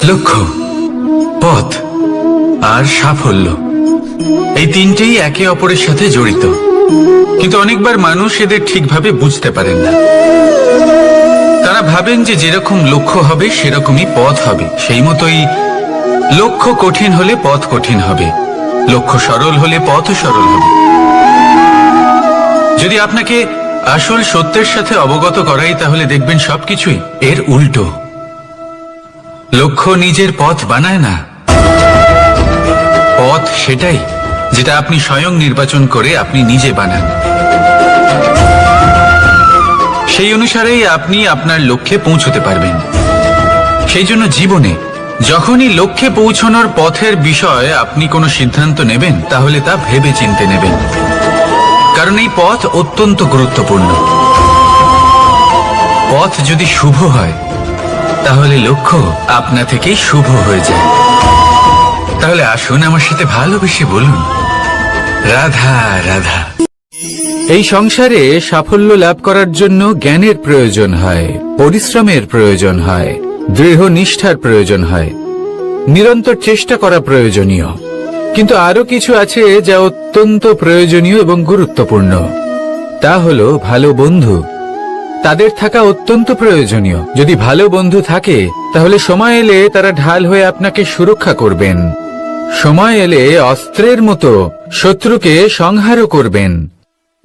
লক্ষ্য, পথ আর সাফল্য, এই তিনটেই একে অপরের সাথে জড়িত, কিন্তু অনেকবার মানুষ এদের ঠিকভাবে বুঝতে পারেন না। তারা ভাবেন যে যেরকম লক্ষ্য হবে সেরকমই পথ হবে, সেই মতোই লক্ষ্য কঠিন হলে পথ কঠিন হবে, লক্ষ্য সরল হলে পথও সরল হবে। যদি আপনাকে আসল সত্যের সাথে অবগত করাই, তাহলে দেখবেন সবকিছুই এর উল্টো। লক্ষ্য নিজের পথ বানায় না, পথ সেটাই যেটা আপনি স্বয়ং নির্বাচন করে আপনি নিজে বানান। সেই অনুসারেই আপনি আপনার লক্ষ্যে পৌঁছতে পারবেন। সেই জন্য জীবনে যখনই লক্ষ্যে পৌঁছানোর পথের বিষয়ে আপনি কোনো সিদ্ধান্ত নেবেন, তাহলে তা ভেবে চিন্তে নেবেন, কারণ এই পথ অত্যন্ত গুরুত্বপূর্ণ। পথ যদি শুভ হয়, তাহলে লক্ষ্য আপনা থেকেই শুভ হয়ে যায়। তাহলে আসুন আমার সাথে ভালোবেসে বলুন, রাধা রাধা। এই সংসারে সাফল্য লাভ করার জন্য জ্ঞানের প্রয়োজন হয়, পরিশ্রমের প্রয়োজন হয়, দৃঢ় নিষ্ঠার প্রয়োজন হয়, নিরন্তর চেষ্টা করা প্রয়োজনীয়। কিন্তু আরো কিছু আছে যা অত্যন্ত প্রয়োজনীয় এবং গুরুত্বপূর্ণ। তা হলো ভালো বন্ধু। তাদের থাকা অত্যন্ত প্রয়োজনীয়। যদি ভালো বন্ধু থাকে, তাহলে সময় এলে তারা ঢাল হয়ে আপনাকে সুরক্ষা করবেন। সময় এলে অস্ত্রের মতো শত্রুকে সংহারও করবেন।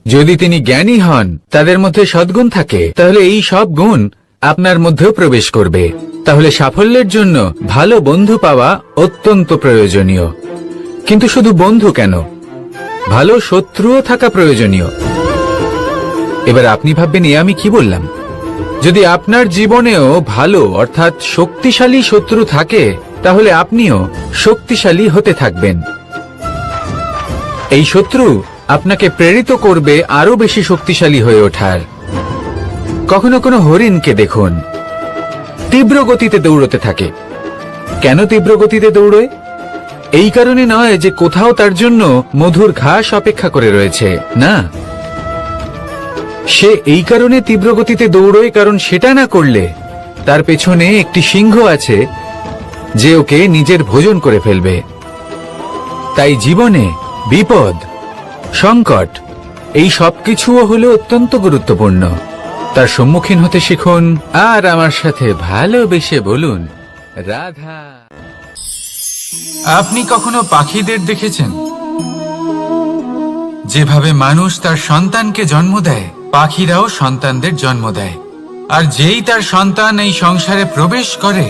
যদি তিনি জ্ঞানী হন, তাদের মধ্যে সদ্গুণ থাকে, তাহলে এই সব গুণ আপনার মধ্যেও প্রবেশ করবে। তাহলে সাফল্যের জন্য ভালো বন্ধু পাওয়া অত্যন্ত প্রয়োজনীয়। কিন্তু শুধু বন্ধু কেন, ভালো শত্রুও থাকা প্রয়োজনীয়। এবার আপনি ভাববেন, আমি কি বললাম? যদি আপনার জীবনেও ভালো অর্থাৎ শক্তিশালী শত্রু থাকে, তাহলে আপনিও শক্তিশালী হতে থাকবেন। এই শত্রু আপনাকে প্রেরিত করবে আরো বেশি শক্তিশালী হয়ে ওঠার। কখনো কোনো হরিণকে দেখুন, তীব্র গতিতে দৌড়তে থাকে। কেন তীব্র গতিতে দৌড়ে? এই কারণে নয় যে কোথাও তার জন্য মধুর ঘাস অপেক্ষা করে রয়েছে, না। সে এই কারণে তীব্র গতিতে দৌড়য় কারণ সেটা না করলে তার পেছনে একটি সিংহ আছে যে ওকে নিজের ভোজন করে ফেলবে। তাই জীবনে বিপদ, সংকট, এই সবকিছুও হলো অত্যন্ত গুরুত্বপূর্ণ। তার সম্মুখীন হতে শিখুন আর আমার সাথে ভালোবেসে বলুন, রাধা। আপনি কখনো পাখিদের দেখেছেন? যেভাবে মানুষ তার সন্তানকে জন্ম দেয়, পাখিরাও সন্তানদের জন্ম দেয়। আর যেই তার সন্তান এই সংসারে প্রবেশ করে,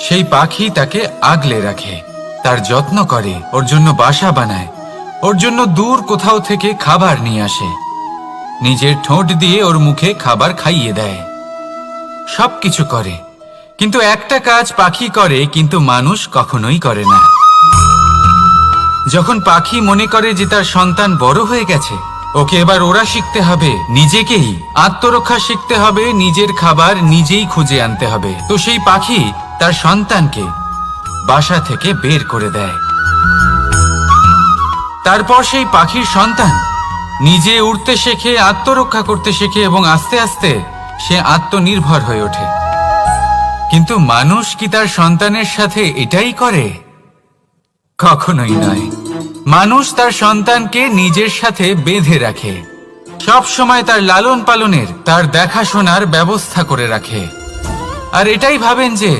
সেই পাখি তাকে আগলে রাখে, তার যত্ন করে, ওর জন্য বাসা বানায়, ওর জন্য দূর কোথাও থেকে খাবার নিয়ে আসে, নিজের ঠোঁট দিয়ে ওর মুখে খাবার খাইয়ে দেয়, সবকিছু করে। কিন্তু একটা কাজ পাখি করে, কিন্তু মানুষ কখনোই করে না। যখন পাখি মনে করে যে তার সন্তান বড় হয়ে গেছে, ওকে এবার ওরা শিখতে হবে, নিজেকেই আত্মরক্ষা শিখতে হবে, নিজের খাবার নিজেই খুঁজে আনতে হবে, তো সেই পাখি তার সন্তানকে বাসা থেকে বের করে দেয়। তারপর সেই পাখির সন্তান নিজে উড়তে শেখে, আত্মরক্ষা করতে শেখে এবং আস্তে আস্তে সে আত্মনির্ভর হয়ে ওঠে। কিন্তু মানুষ কি তার সন্তানের সাথে এটাই করে? কখনোই নয়। মানুষ তার সন্তানকে নিজের সাথে বেঁধে রাখে, সব সময় তার লালন পালনের, তার দেখাশোনার ব্যবস্থা করে রাখে। আর এটাই ভাবেন যে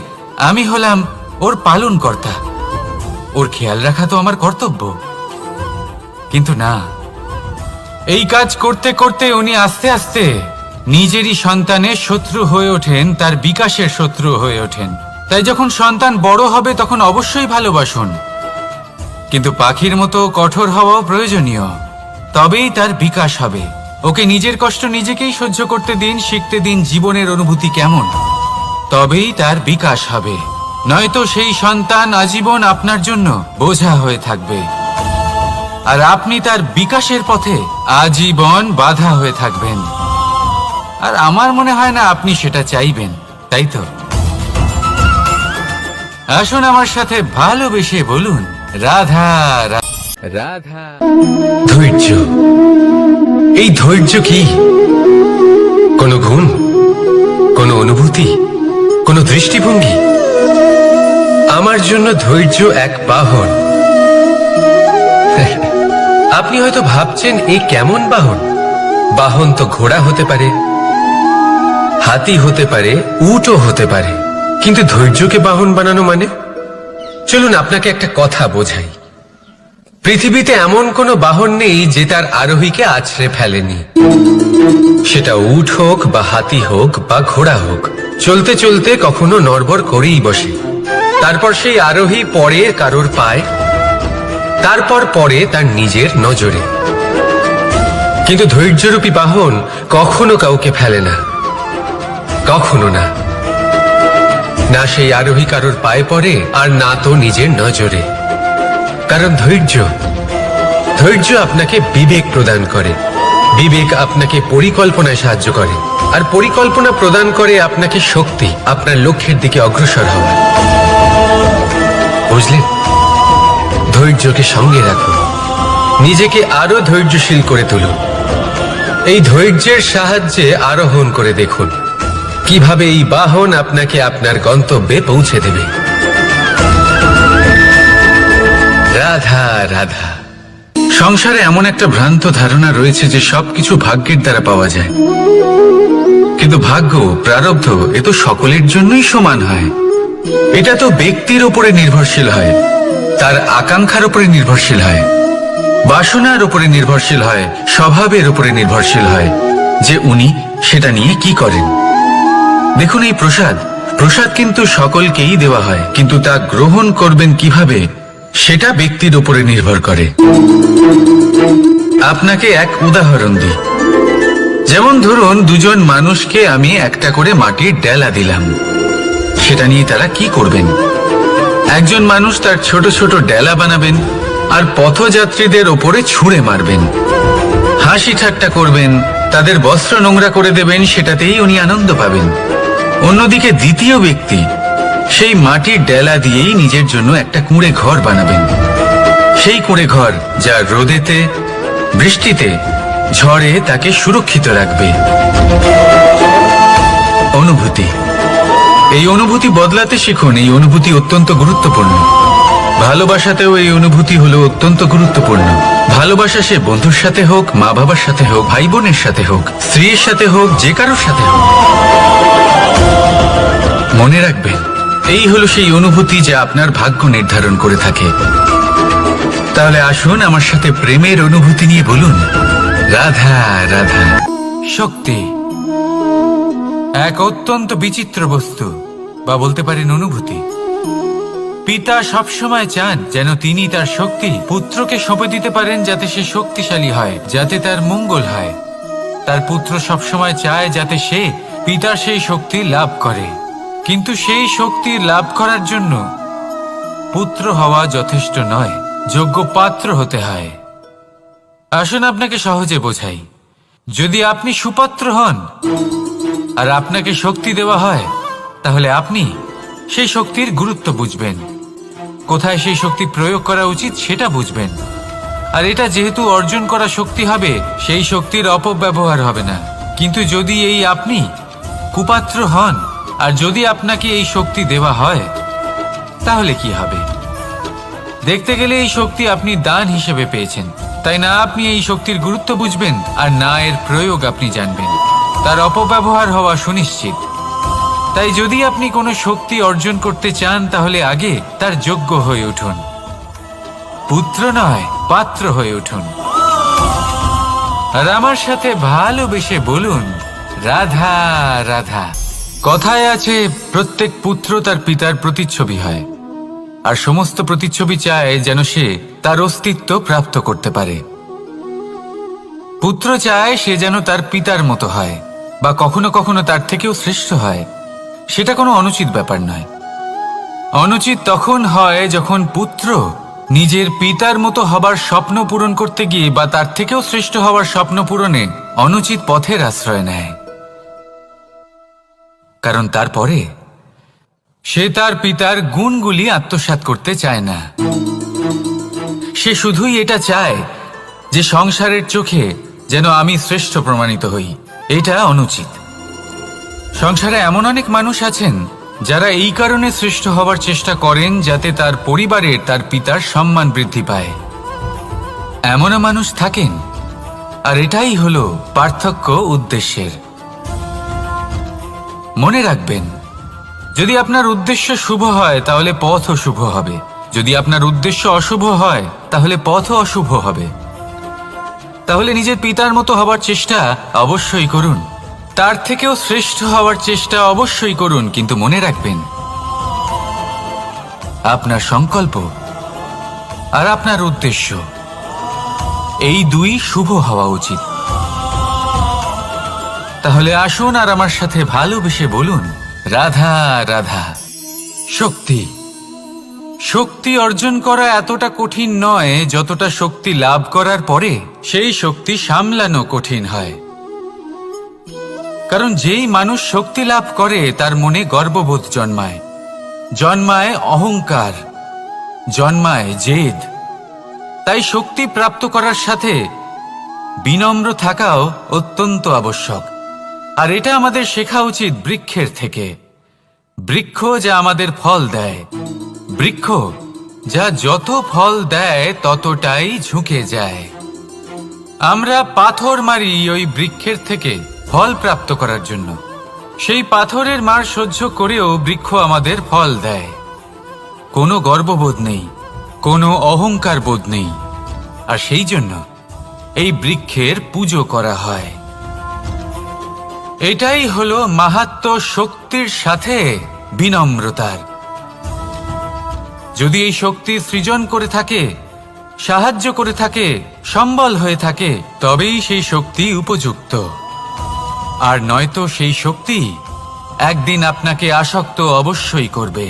আমি হলাম ওর পালনকর্তা, ওর খেয়াল রাখা তো আমার কর্তব্য। কিন্তু না, এই কাজ করতে করতে উনি আস্তে আস্তে নিজেরই সন্তানের শত্রু হয়ে ওঠেন, তার বিকাশের শত্রু হয়ে ওঠেন। তাই যখন সন্তান বড় হবে তখন অবশ্যই ভালোবাসুন, কিন্তু পাখির মতো কঠোর হওয়াও প্রয়োজনীয়। তবেই তার বিকাশ হবে। ওকে নিজের কষ্ট নিজেকেই সহ্য করতে দিন, শিখতে দিন জীবনের অনুভূতি কেমন, তবেই তার বিকাশ হবে। নয়তো সেই সন্তান আজীবন আপনার জন্য বোঝা হয়ে থাকবে, আর আপনি তার বিকাশের পথে আজীবন বাধা হয়ে থাকবেন। আর আমার মনে হয় না আপনি সেটা চাইবেন, তাই তো? আসুন আমার সাথে ভালোবেসে বলুন, রাধা রাধা। ধৈর্য, এই ধৈর্য কি কোনো গুণ, কোনো অনুভূতি, কোনো দৃষ্টিভঙ্গি, আমার জন্য ধৈর্য এক বাহন। আপনি হয়তো ভাবছেন এই কেমন বাহন? বাহন তো ঘোড়া হতে পারে, হাতি হতে পারে, উটও হতে পারে, কিন্তু ধৈর্যকে বাহন বানানো মানে? চলুন আপনাকে একটা কথা বোঝাই। পৃথিবীতে এমন কোনো বাহন নেই যে তার আরোহীকে আছড়ে ফেলেনি। সেটা উট হোক বা হাতি হোক বা ঘোড়া হোক, চলতে চলতে কখনো নড়বড় করেই বসে। তারপর সেই আরোহী পড়ে কারোর পায়, তারপর পড়ে তার নিজের নজরে। কিন্তু ধৈর্যরূপী বাহন কখনো কাউকে ফেলে না, কখনো না। না সেই আরোহী কারোর পায়ে পড়ে, আর না তো নিজের নজরে। কারণ ধৈর্য আপনাকে বিবেক প্রদান করে, বিবেক আপনাকে পরিকল্পনায় সাহায্য করে, আর পরিকল্পনা প্রদান করে আপনাকে শক্তি, আপনার লক্ষ্যের দিকে অগ্রসর হওয়ার। বুঝলেন? ধৈর্যকে সঙ্গে রাখুন, নিজেকে আরো ধৈর্যশীল করে তুলুন। এই ধৈর্যের সাহায্যে আরোহণ করে দেখুন কিভাবে এই বাহন আপনাকে আপনার গন্তব্যে পৌঁছে দেবে। রাধা রাধা। সংসারে এমন একটা ভ্রান্ত ধারণা রয়েছে যে সবকিছু ভাগ্যের দ্বারা পাওয়া যায়, কিন্তু ভাগ্য, প্রারব্ধ এ তো সকলের জন্যই সমান হয়। এটা তো ব্যক্তির উপরে নির্ভরশীল হয়, তার আকাঙ্ক্ষার উপরে নির্ভরশীল হয়, বাসনার উপরে নির্ভরশীল হয়, স্বভাবের উপরে নির্ভরশীল হয় যে উনি সেটা নিয়ে কি করেন। দেখুন, এই প্রসাদ কিন্তু সকলকেই দেওয়া হয়, কিন্তু তা গ্রহণ করবেন কিভাবে সেটা ব্যক্তির উপরে নির্ভর করে। আপনাকে এক উদাহরণ দিই। যেমন ধরুন, দুজন মানুষকে আমি একটা করে মাটির ডেলা দিলাম, সেটা নিয়ে তারা কি করবেন? একজন মানুষ তার ছোট ছোট ডেলা বানাবেন আর পথযাত্রীদের ওপরে ছুঁড়ে মারবেন, হাসি ঠাট্টা করবেন, তাদের বস্ত্র নোংরা করে দেবেন, সেটাতেই উনি আনন্দ পাবেন। অন্যদিকে দ্বিতীয় ব্যক্তি সেই মাটির ডেলা দিয়েই নিজের জন্য একটা কুঁড়ে ঘর বানাবেন। সেই কুঁড়ে ঘর যা রোদেতে, বৃষ্টিতে, ঝড়ে তাকে সুরক্ষিত রাখবে। অনুভূতি, এই অনুভূতি বদলাতে শিখুন। এই অনুভূতি অত্যন্ত গুরুত্বপূর্ণ। ভালোবাসাতেও এই অনুভূতি হলো অত্যন্ত গুরুত্বপূর্ণ। ভালোবাসা সে বন্ধুর সাথে হোক, মা বাবার সাথে হোক, ভাই বোনের সাথে হোক, স্ত্রীর সাথে হোক, যে কারোর সাথে হোক। মনে রাখবেন, এই হলো সেই অনুভূতি যা আপনার ভাগ্য নির্ধারণ করে থাকে। তাহলে আসুন আমার সাথে প্রেমের অনুভূতি নিয়ে বলুন, রাধা রাধা। শক্তি এক অত্যন্ত বিচিত্র বস্তু, বা বলতে পারেন অনুভূতি। পিতা সবসময় চান যেন তিনি তার শক্তি পুত্রকে সঁপে দিতে পারেন, যাতে সে শক্তিশালী হয়, যাতে তার মঙ্গল হয়। তার পুত্র সবসময় চায় যাতে সে পিতার সেই শক্তি লাভ করে, কিন্তু সেই শক্তি লাভ করার জন্য পুত্র হওয়া যথেষ্ট নয়, যোগ্য পাত্র হতে হয়। আসুন আপনাকে সহজে বোঝাই। যদি আপনি সুপাত্র হন আর আপনাকে শক্তি দেওয়া হয়, তাহলে আপনি সেই শক্তির গুরুত্ব বুঝবেন, কোথায় সেই শক্তি প্রয়োগ করা উচিত সেটা বুঝবেন। আর এটা যেহেতু অর্জন করা শক্তি হবে, সেই শক্তির অপব্যবহার হবে না। কিন্তু যদি এই আপনি কুপাত্র হন আর যদি আপনাকে এই শক্তি দেওয়া হয়, তাহলে কি হবে? দেখতে গেলে এই শক্তি আপনি দান হিসেবে পেয়েছেন, তাই না আপনি এই শক্তির গুরুত্ব বুঝবেন আর না এর প্রয়োগ আপনি জানবেন। তার অপব্যবহার হওয়া সুনিশ্চিত। তাই যদি আপনি কোনো শক্তি অর্জন করতে চান, তাহলে আগে তার যোগ্য হয়ে উঠুন, পুত্র নয় পাত্র হয়ে উঠুন। আর আমার সাথে ভালোবেসে বলুন, রাধা রাধা। কথায় আছে, প্রত্যেক পুত্র তার পিতার প্রতিচ্ছবি হয়, আর সমস্ত প্রতিচ্ছবি চায় যেন সে তার অস্তিত্ব প্রাপ্ত করতে পারে। পুত্র চায় সে যেন তার পিতার মতো হয়, বা কখনো কখনো তার থেকেও শ্রেষ্ঠ হয়। সেটা কোনো অনুচিত ব্যাপার নয়। অনুচিত তখন হয় যখন পুত্র নিজের পিতার মতো হবার স্বপ্ন পূরণ করতে গিয়ে বা তার থেকেও শ্রেষ্ঠ হওয়ার স্বপ্ন পূরণে অনুচিত পথের আশ্রয় নেয়। কারণ তারপরে সে তার পিতার গুণগুলি আত্মসাৎ করতে চায় না। সে শুধুই এটা চায় যে সংসারের চোখে যেন আমি শ্রেষ্ঠ প্রমাণিত হই। এটা অনুচিত। সংসারে এমন অনেক মানুষ আছেন যারা এই কারণে শ্রেষ্ঠ হবার চেষ্টা করেন যাতে তার পরিবারের তার পিতার সম্মান বৃদ্ধি পায়, এমনও মানুষ থাকেন। আর এটাই হলো পার্থক্য উদ্দেশ্যের। মনে রাখবেন, যদি আপনার উদ্দেশ্য শুভ হয় তাহলে পথও শুভ হবে, যদি আপনার উদ্দেশ্য অশুভ হয় তাহলে পথও অশুভ হবে। তাহলে নিজের পিতার মতো হবার চেষ্টা অবশ্যই করুন, তার থেকেও শ্রেষ্ঠ হওয়ার চেষ্টা অবশ্যই করুন, কিন্তু মনে রাখবেন আপনার সংকল্প আর আপনার উদ্দেশ্য এই দুই শুভ হওয়া উচিত। তাহলে আসুন আর আমার সাথে ভালোবেসে বলুন, রাধা রাধা। শক্তি শক্তি অর্জন করা এতটা কঠিন নয় যতটা শক্তি লাভ করার পরে সেই শক্তি সামলানো কঠিন হয়। কারণ যেই মানুষ শক্তি লাভ করে তার মনে গর্ববোধ জন্মায়, জন্মায় অহংকার, জন্মায় জেদ। তাই শক্তি প্রাপ্ত করার সাথে বিনম্র থাকাও অত্যন্ত আবশ্যক। আর এটা আমাদের শেখা উচিত বৃক্ষের থেকে। বৃক্ষ যা আমাদের ফল দেয়, বৃক্ষ যা যত ফল দেয় ততটাই ঝুঁকে যায়। আমরা পাথর মারি ওই বৃক্ষের থেকে ফল প্রাপ্ত করার জন্য। সেই পাথরের মার সহ্য করেও বৃক্ষ আমাদের ফল দেয়। কোনো গর্ববোধ নেই, কোনো অহংকার বোধ নেই। আর সেই জন্য এই বৃক্ষের পুজো করা হয়। এটাই হলো মাহাত্ম্য শক্তির সাথে বিনম্রতার। যদি এই শক্তি সৃজন করে থাকে, সাহায্য করে থাকে, সম্বল হয়ে থাকে, তবেই সেই শক্তি উপযুক্ত। আর নয়তো সেই শক্তি একদিন আপনাকে আসক্ত অবশ্যই করবে।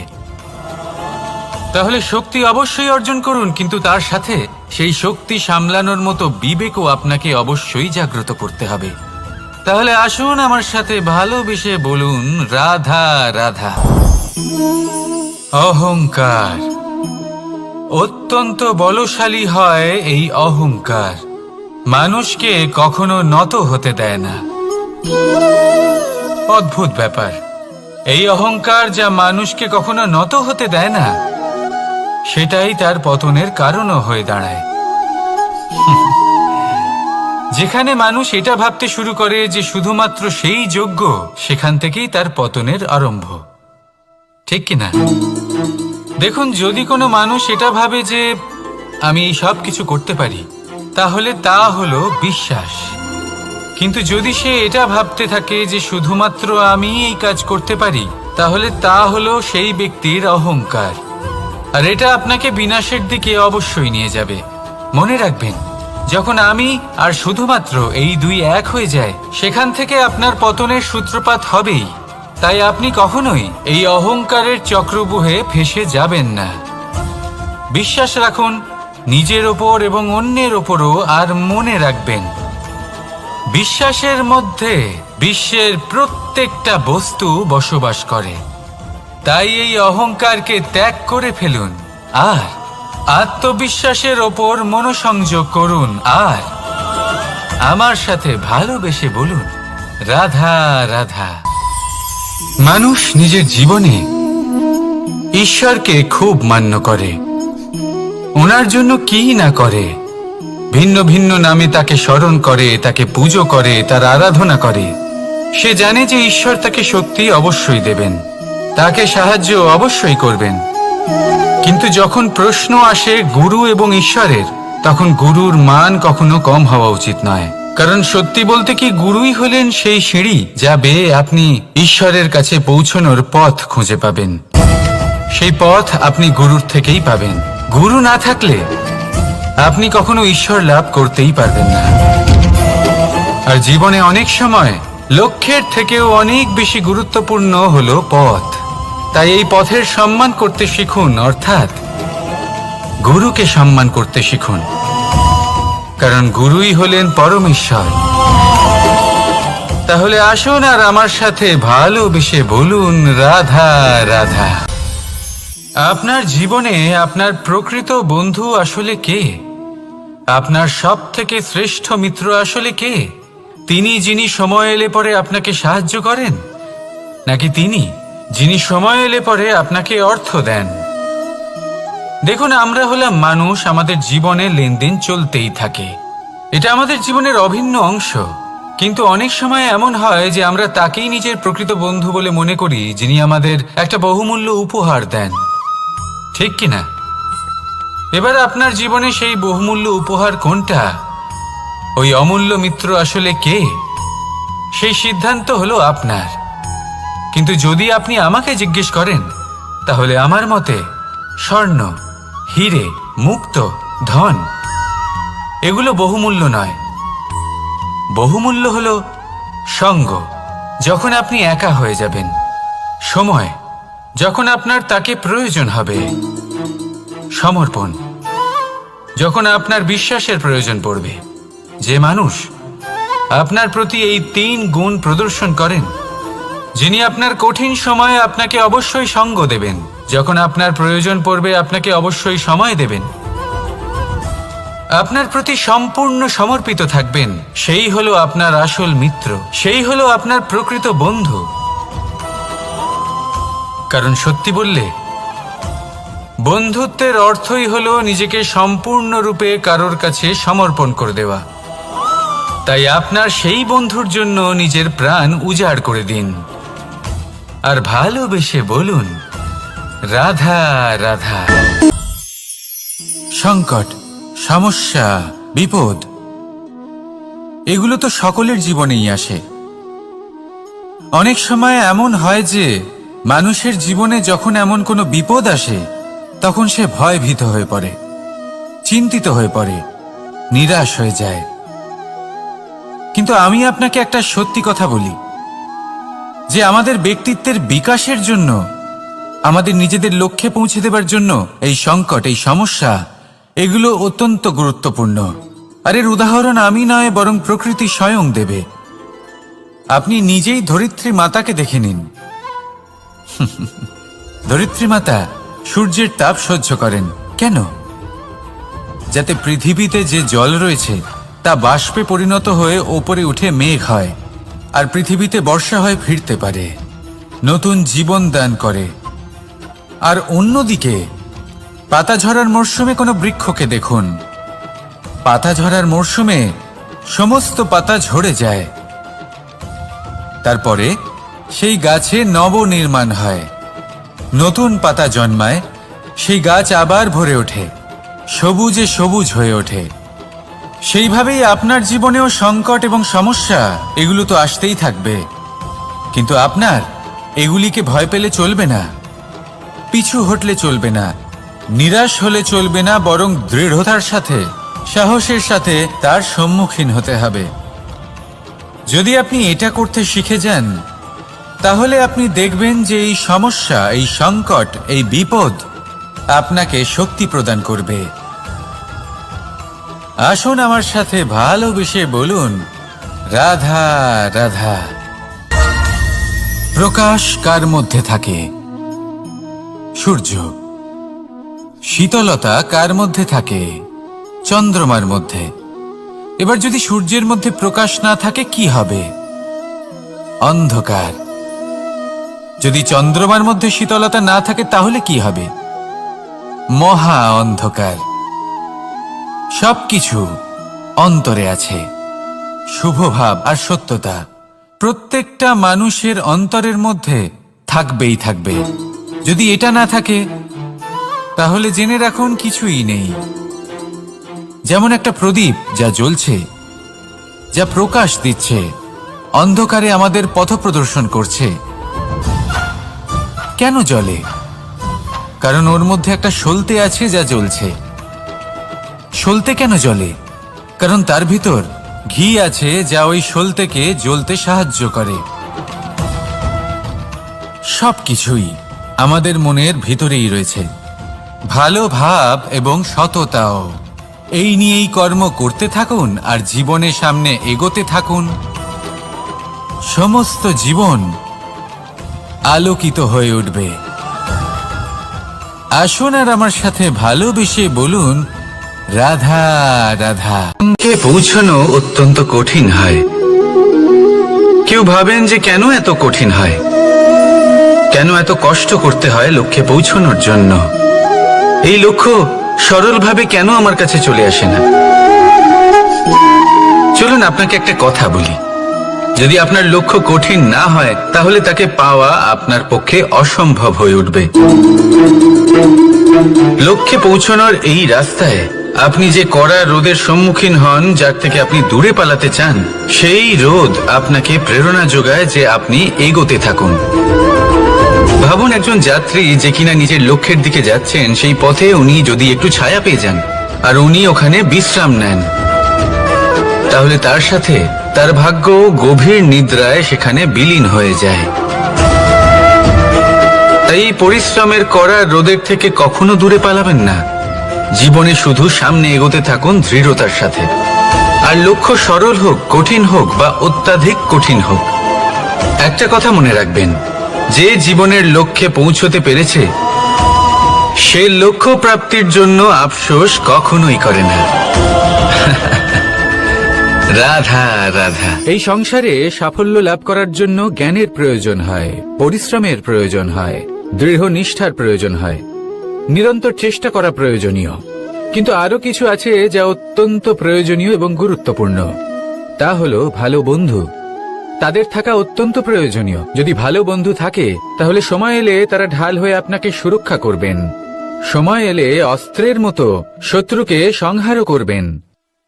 তাহলে শক্তি অবশ্যই অর্জন করুন, কিন্তু তার সাথে সেই শক্তি সামলানোর মতো বিবেকও আপনাকে অবশ্যই জাগ্রত করতে হবে। তাহলে আসুন আমার সাথে ভালোবেসে বলুন, রাধা রাধা। অহংকার অত্যন্ত বলশালী হয়। এই অহংকার মানুষকে কখনো নত হতে দেয় না। অদ্ভুত ব্যাপার, এই অহংকার যা মানুষকে কখনো নত হতে দেয় না, সেটাই তার পতনের কারণও হয়ে দাঁড়ায়। যেখানে মানুষ এটা ভাবতে শুরু করে যে শুধুমাত্র সেই যোগ্য, সেখান থেকেই তার পতনের আরম্ভ। ঠিক কিনা? দেখুন, যদি কোনো মানুষ এটা ভাবে যে আমি এই সব কিছু করতে পারি, তাহলে তা হলো বিশ্বাস। কিন্তু যদি সে এটা ভাবতে থাকে যে শুধুমাত্র আমি এই কাজ করতে পারি, তাহলে তা হলো সেই ব্যক্তির অহংকার। আর এটা আপনাকে বিনাশের দিকে অবশ্যই নিয়ে যাবে। মনে রাখবেন, যখন আমি আর শুধুমাত্র এই দুই এক হয়ে যায়, সেখান থেকে আপনার পতনের সূত্রপাত হবেই। তাই আপনি কখনোই এই অহংকারের চক্রব্যূহে ফেঁসে যাবেন না। বিশ্বাস রাখুন নিজের ওপর এবং অন্যের ওপরও। আর মনে রাখবেন, বিশ্বাসের মধ্যে বিশ্বের প্রত্যেকটা বস্তু বসবাস করে। তাই এই অহংকারকে ত্যাগ করে ফেলুন আর আত্মবিশ্বাসের ওপর মনোসংযোগ করুন। আর আমার সাথে ভালোবেসে বলুন, রাধা রাধা। মানুষ নিজের জীবনে ঈশ্বরকে খুব মান্য করে, ওনার জন্য কি না করে। ভিন্ন ভিন্ন নামে তাকে স্মরণ করে, তাকে পুজো করে, তার আরাধনা করে। সে জানে যে ঈশ্বর তাকে শক্তি অবশ্যই দেবেন, তাকে সাহায্য অবশ্যই করবেন। কিন্তু যখন প্রশ্ন আসে গুরু এবং ঈশ্বরের, তখন গুরুর মান কখনো কম হওয়া উচিত নয়। কারণ সত্যি বলতে কি, গুরুই হলেন সেই সিঁড়ি যা বেয়ে আপনি ঈশ্বরের কাছে পৌঁছানোর পথ খুঁজে পাবেন। সেই পথ আপনি গুরুর থেকেই পাবেন। গুরু না থাকলে আপনি কখনো ঈশ্বর লাভ করতেই পারবেন না। আর জীবনে অনেক সময় লক্ষ্যের থেকেও অনেক বেশি গুরুত্বপূর্ণ হলো পথ। তাই এই পথের সম্মান করতে শিখুন, অর্থাৎ গুরুকে সম্মান করতে শিখুন। কারণ গুরুই হলেন পরমেশ্বর। তাহলে আসুন আর আমার সাথে ভালোবেসে বলুন, রাধা রাধা। আপনার জীবনে আপনার প্রকৃত বন্ধু আসলে কে? আপনার সব থেকে শ্রেষ্ঠ মিত্র আসলে কে? তিনি যিনি সময় এলে পরে আপনাকে সাহায্য করেন, নাকি তিনি যিনি সময় এলে পরে আপনাকে অর্থ দেন। দেখুন, আমরা হলাম মানুষ, আমাদের জীবনে লেনদেন চলতেই থাকে, এটা আমাদের জীবনের অভিন্ন অংশ। কিন্তু অনেক সময় এমন হয় যে আমরা তাকেই নিজের প্রকৃত বন্ধু বলে মনে করি, যিনি আমাদের একটা বহুমূল্য উপহার দেন, ঠিক কিনা? এবার আপনার জীবনে সেই বহুমূল্য উপহার কোনটা, ওই অমূল্য মিত্র আসলে কে, সেই সিদ্ধান্ত হলো আপনার। কিন্তু যদি আপনি আমাকে জিজ্ঞেস করেন, তাহলে আমার মতে স্বর্ণ, হিরে, মুক্ত, ধন এগুলো বহুমূল্য নয়। বহুমূল্য হলো সঙ্গ, যখন আপনি একা হয়ে যাবেন, সময়, যখন আপনার তাকে প্রয়োজন হবে, সমর্পণ, যখন আপনার বিশ্বাসের প্রয়োজন পড়বে। যে মানুষ আপনার প্রতি এই 3 গুণ প্রদর্শন করেন, যিনি আপনার কঠিন সময়ে আপনাকে অবশ্যই সঙ্গ দেবেন, যখন আপনার প্রয়োজন পড়বে আপনাকে অবশ্যই সময় দেবেন, আপনার প্রতি সম্পূর্ণ সমর্পিত থাকবেন, সেই হলো আপনার আসল মিত্র, সেই হলো আপনার প্রকৃত বন্ধু। কারণ সত্যি বললে, বন্ধুত্বের অর্থই হলো নিজেকে সম্পূর্ণরূপে কারোর কাছে সমর্পণ করে দেওয়া। তাই আপনার সেই বন্ধুর জন্য নিজের প্রাণ উজাড় করে দিন, আর ভালোবেসে বলুন, রাধা রাধা। সংকট, সমস্যা, বিপদ এগুলো তো সকলের জীবনেই আসে। অনেক সময় এমন হয় যে মানুষের জীবনে যখন এমন কোনো বিপদ আসে, তখন সে ভয়ভীত হয়ে পড়ে, চিন্তিত হয়ে পড়ে, নিরাশ হয়ে যায়। কিন্তু আমি আপনাকে একটা সত্যি কথা বলি, যে আমাদের ব্যক্তিত্বের বিকাশের জন্য, আমাদের নিজেদের লক্ষ্যে পৌঁছে দেবার জন্য এই সংকট, এই সমস্যা এগুলো অত্যন্ত গুরুত্বপূর্ণ। আর এর উদাহরণ আমি নয়, বরং প্রকৃতি স্বয়ং দেবে। আপনি নিজেই ধরিত্রী মাতাকে দেখে নিন। ধরিত্রী মাতা সূর্যের তাপ সহ্য করেন কেন? যাতে পৃথিবীতে যে জল রয়েছে তা বাষ্পে পরিণত হয়ে ওপরে উঠে মেঘ হয়, আর পৃথিবীতে বর্ষা হয়ে ফিরতে পারে, নতুন জীবন দান করে। আর অন্যদিকে পাতা ঝরার মরশুমে কোনো বৃক্ষকে দেখুন, পাতা ঝরার মরশুমে সমস্ত পাতা ঝরে যায়, তারপরে সেই গাছে নবনির্মাণ হয়, নতুন পাতা জন্মায়, সেই গাছ আবার ভরে ওঠে, সবুজে সবুজ হয়ে ওঠে। সেইভাবেই আপনার জীবনেও সংকট এবং সমস্যা এগুলো তো আসতেই থাকবে, কিন্তু আপনার এগুলিকে ভয় পেলে চলবে না, পিছু হটলে চলবে না, নিরাশ হলে চলবে না, বরং দৃঢ়তার সাথে, সাহসের সাথে তার সম্মুখীন হতে হবে। যদি আপনি এটা করতে শিখে যান, তাহলে আপনি দেখবেন যে এই সমস্যা, এই সংকট, এই বিপদ আপনাকে শক্তি প্রদান করবে। আসুন আমার সাথে ভালোবেসে বলুন, রাধা রাধা। প্রকাশ কার মধ্যে থাকে? সূর্য। শীতলতা কার মধ্যে থাকে? চন্দ্রমার মধ্যে। এবার যদি সূর্যের মধ্যে প্রকাশ না থাকে কি হবে? অন্ধকার। যদি চন্দ্রমার মধ্যে শীতলতা না থাকে তাহলে কি হবে? মহা অন্ধকার। সবকিছু অন্তরে আছে, শুভভাব আর সত্যতা প্রত্যেকটা মানুষের অন্তরের মধ্যে থাকবেই থাকবে। যদি এটা না থাকে তাহলে জেনে রাখুন কিছুই নেই। যেমন একটা প্রদীপ যা জ্বলছে, যা প্রকাশ দিচ্ছে, অন্ধকারে আমাদের পথ প্রদর্শন করছে। কেন জ্বলে? কারণ ওর মধ্যে একটা সলতে আছে যা জ্বলছে। সলতে কেন জ্বলে? কারণ তার ভিতর ঘি আছে যা ওই সলতেকে জ্বলতে সাহায্য করে। সবকিছুই আমাদের মনের ভিতরেই রয়েছে, ভালো ভাব এবং সততাও। এই নিয়েই কর্ম করতে থাকুন আর জীবনের সামনে এগোতে থাকুন। সমস্ত জীবন আলোকিত হয়ে উঠবে। আসুন আর আমার সাথে ভালোবেসে বলুন, রাধা রাধা। কে পৌঁছানো অত্যন্ত কঠিন হয়। কেউ ভাবেন যে কেন এত কঠিন হয়, কেন এত কষ্ট করতে হয় লক্ষ্যে পৌঁছানোর জন্য? এই লক্ষ্য সরলভাবে কেন আমার কাছে চলে আসে না? চলুন আপনাকে একটা কথা বলি, যদি আপনার লক্ষ্য কঠিন না হয় তাহলে তাকে পাওয়া আপনার পক্ষে অসম্ভব হয়ে উঠবে। লক্ষ্যে পৌঁছানোর এই রাস্তায় আপনি যে কড়া রোদের সম্মুখীন হন, যার থেকে আপনি দূরে পালাতে চান, সেই রোদ আপনাকে প্রেরণা যোগায় যে আপনি এগোতে থাকুন। ভাবুন একজন যাত্রী যে কিনা নিজের লক্ষ্যের দিকে যাচ্ছেন, সেই পথে উনি যদি একটু ছায়া পেয়ে যান আর উনি ওখানে বিশ্রাম নেন, তাহলে তার সাথে তার ভাগ্য গভীর নিদ্রায় সেখানে বিলীন হয়ে যায়। তাই পরিশ্রমের কড়া রোদের থেকে কখনো দূরে পালাবেন না। জীবনে শুধু সামনে এগোতে থাকুন দৃঢ়তার সাথে। আর লক্ষ্য সরল হোক, কঠিন হোক বা অত্যাধিক কঠিন হোক, একটা কথা মনে রাখবেন, যে জীবনের লক্ষ্যে পৌঁছতে পেরেছে সে লক্ষ্য প্রাপ্তির জন্য আফসোস কখনোই করে না। রাধা রাধা। এই সংসারে সাফল্য লাভ করার জন্য জ্ঞানের প্রয়োজন হয়, পরিশ্রমের প্রয়োজন হয়, দৃঢ় নিষ্ঠার প্রয়োজন হয়, নিরন্তর চেষ্টা করা প্রয়োজনীয়। কিন্তু আরো কিছু আছে যা অত্যন্ত প্রয়োজনীয় এবং গুরুত্বপূর্ণ। তা হলো ভালো বন্ধু। তাদের থাকা অত্যন্ত প্রয়োজনীয়। যদি ভালো বন্ধু থাকে তাহলে সময় এলে তারা ঢাল হয়ে আপনাকে সুরক্ষা করবেন। সময় এলে অস্ত্রের মতো শত্রুকে সংহারও করবেন।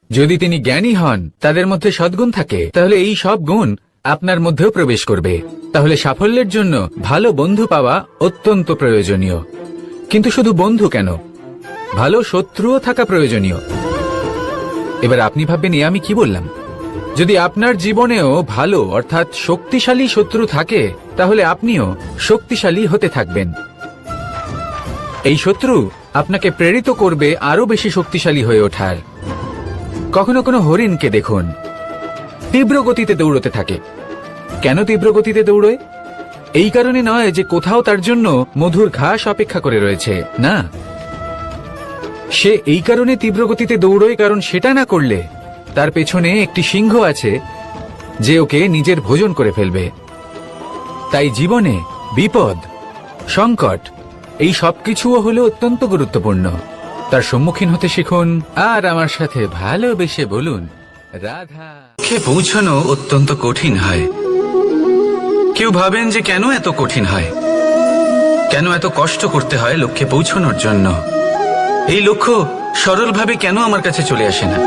যদি তিনি জ্ঞানী হন, তাদের মধ্যে সদ্গুণ থাকে, তাহলে এই সব গুণ আপনার মধ্যেও প্রবেশ করবে। তাহলে সাফল্যের জন্য ভালো বন্ধু পাওয়া অত্যন্ত প্রয়োজনীয়। কিন্তু শুধু বন্ধু কেন, ভালো শত্রুও থাকা প্রয়োজনীয়। এবার আপনি ভাববেন, আমি কি বললাম? যদি আপনার জীবনেও ভালো অর্থাৎ শক্তিশালী শত্রু থাকে, তাহলে আপনিও শক্তিশালী হতে থাকবেন। এই শত্রু আপনাকে প্রেরিত করবে আরো বেশি শক্তিশালী হয়ে ওঠার। কখনো কোনো হরিণকে দেখুন, তীব্র গতিতে দৌড়তে থাকে। কেন তীব্র গতিতে দৌড়য়? এই কারণে নয় যে কোথাও তার জন্য মধুর ঘাস অপেক্ষা করে রয়েছে, না। সে এই কারণে তীব্র গতিতে দৌড়য় কারণ সেটা না করলে তার পেছনে একটি সিংহ আছে যে ওকে নিজের ভোজন করে ফেলবে। তাই জীবনে বিপদ, সংকট, এই সবকিছুও হলো অত্যন্ত গুরুত্বপূর্ণ। তার সম্মুখীন হতে শিখুন আর আমার সাথে ভালোবেসে বলুন, রাধা। লক্ষ্যে পৌঁছানো অত্যন্ত কঠিন হয়। কেউ ভাবেন যে কেন এত কঠিন হয়, কেন এত কষ্ট করতে হয় লক্ষ্যে পৌঁছানোর জন্য? এই লক্ষ্য সরলভাবে কেন আমার কাছে চলে আসে না?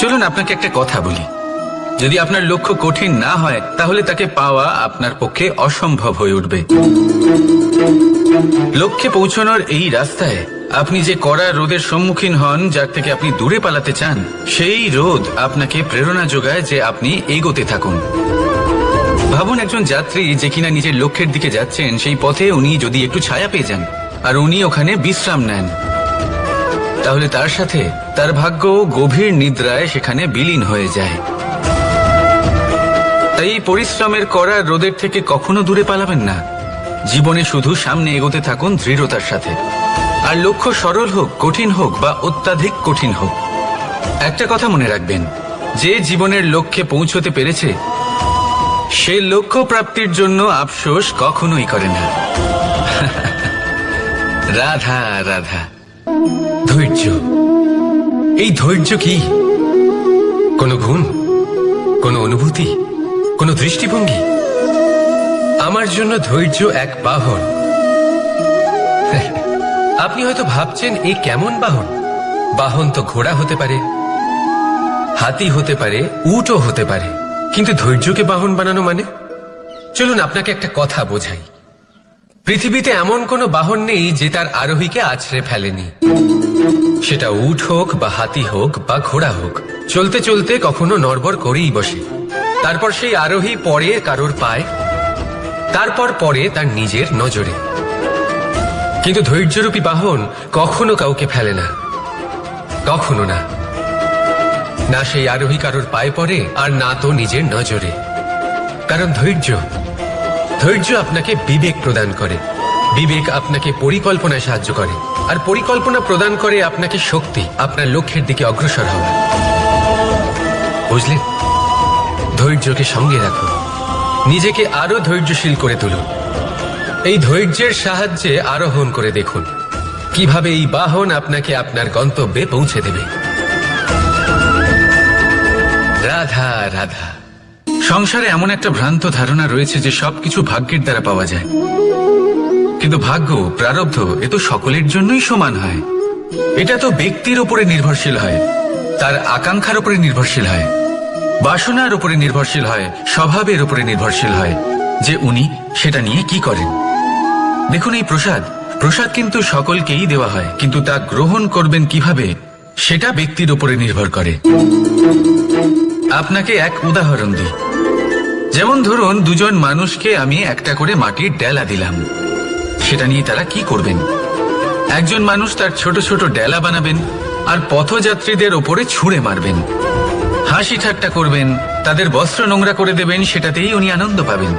চলুন আপনাকে একটা কথা বলি, যদি আপনার লক্ষ্য কঠিন না হয় তাহলে তাকে পাওয়া আপনার পক্ষে অসম্ভব হয়ে উঠবে। লক্ষ্যে পৌঁছানোর এই রাস্তায় আপনি যে কড়া রোদের সম্মুখীন হন, যার থেকে আপনি দূরে পালাতে চান, সেই রোদ আপনাকে প্রেরণা যোগায় যে আপনি এগোতে থাকুন। ভাবুন একজন যাত্রী যে কিনা নিজের লক্ষ্যের দিকে যাচ্ছেন, সেই পথে উনি যদি একটু ছায়া পেয়ে যান আর উনি ওখানে বিশ্রাম নেন, তাহলে তার সাথে তার ভাগ্য গভীর নিদ্রায় সেখানে বিলীন হয়ে যায়। তাই পরিশ্রমের কড়া রোদের থেকে কখনো দূরে পালাবেন না। জীবনে শুধু সামনে এগোতে থাকুন দৃঢ়তার সাথে। আর লক্ষ্য সরল হোক, কঠিন হোক বা অত্যাধিক কঠিন হোক, একটা কথা মনে রাখবেন, যে জীবনের লক্ষ্যে পৌঁছতে পেরেছে সে লক্ষ্য প্রাপ্তির জন্য আফসোস কখনোই করে না। রাধা রাধা। ধৈর্য, এই ধৈর্য কি কোনো গুণ, কোনো অনুভূতি, কোনো দৃষ্টিভঙ্গি? আমার জন্য ধৈর্য এক বাহন। আপনি হয়তো ভাবছেন, এ কেমন বাহন? বাহন তো ঘোড়া হতে পারে, হাতি হতে পারে, উটও হতে পারে, কিন্তু ধৈর্যকে বাহন বানানো মানে? চলুন আপনাকে একটা কথা বোঝাই। পৃথিবীতে এমন কোনো বাহন নেই যে তার আরোহীকে আছড়ে ফেলেনি। সেটা উট হোক বা হাতি হোক বা ঘোড়া হোক, চলতে চলতে কখনো নড়বড় করেই বসে। তারপর সেই আরোহী পড়ে কারোর পায়, তারপর পড়ে তার নিজের নজরে। কিন্তু ধৈর্যরূপী বাহন কখনো কাউকে ফেলে না, কখনো না। না সেই আরোহী কারোর পায়ে পড়ে আর না তো নিজের নজরে। কারণ ধৈর্য আপনাকে বিবেক প্রদান করে, বিবেক আপনাকে পরিকল্পনায় সাহায্য করে, আর পরিকল্পনা প্রদান করে আপনাকে শক্তি আপনার লক্ষ্যের দিকে অগ্রসর হওয়া। বুঝলেন? ধৈর্যকে সঙ্গে রাখুন, নিজেকে আরো ধৈর্যশীল করে তুলুন। এই ধৈর্যের সাহায্যে আরোহণ করে দেখুন কিভাবে এই বাহন আপনাকে আপনার গন্তব্যে পৌঁছে দেবে। রাধা রাধা। সংসারে এমন একটা ভ্রান্ত ধারণা রয়েছে যে সবকিছু ভাগ্যের দ্বারা পাওয়া যায়, কিন্তু ভাগ্য, প্রারব্ধ এ তো সকলের জন্যই সমান হয়। এটা তো ব্যক্তির উপরে নির্ভরশীল হয়, তার আকাঙ্ক্ষার উপরে নির্ভরশীল হয়, বাসনার উপরে নির্ভরশীল হয়, স্বভাবের উপরে নির্ভরশীল হয় যে উনি সেটা নিয়ে কি করেন। দেখুন, এই প্রসাদ কিন্তু সকলকেই দেওয়া হয়, কিন্তু তা গ্রহণ করবেন কিভাবে সেটা ব্যক্তির উপরে নির্ভর করে। আপনাকে এক উদাহরণ দিই। যেমন ধরুন, দুজন মানুষকে আমি একটা করে মাটির ডেলা দিলাম, সেটা নিয়ে তারা কি করবেন। একজন মানুষ তার ছোট ছোট ডেলা বানাবেন আর পথযাত্রীদের ওপরে ছুঁড়ে মারবেন, হাসি ঠাট্টা করবেন, তাদের বস্ত্র নোংরা করে দেবেন, সেটাতেই উনি আনন্দ পাবেন।